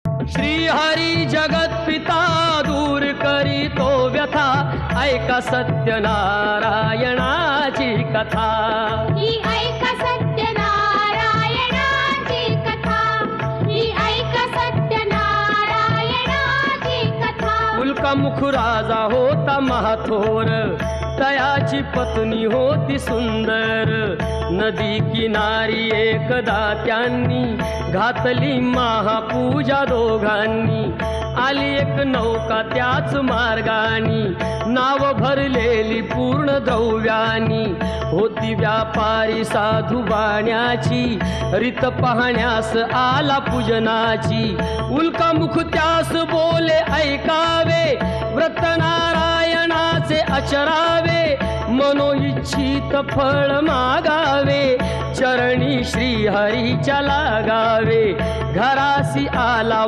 श्री हरी जगत पिता दूर करी तो व्यथा, ऐका सत्यनारायणाची कथा। ही ऐका सत्यनारायणाची कथा, ही ऐका सत्यनारायणाची कथा। उल्कामुख राजा होता महाथोर, तयाची पत्नी होती सुंदर। नदी किनारी एकदा त्यांनी घातली महापूजा दोघांनी। आली एक नौका त्याच मार्गानी, नाव भरलेली पूर्ण द्रव्यानी। होती व्यापारी साधू बाण्याची, रीत पाहण्यास आला पूजनाची। उल्कामुख त्यास बोले ऐकावे, व्रत नारायणाचे आचरावे। मनोइच्छित फळ मागावे, चरणी श्री हरीच्या लागावे। घरासी आला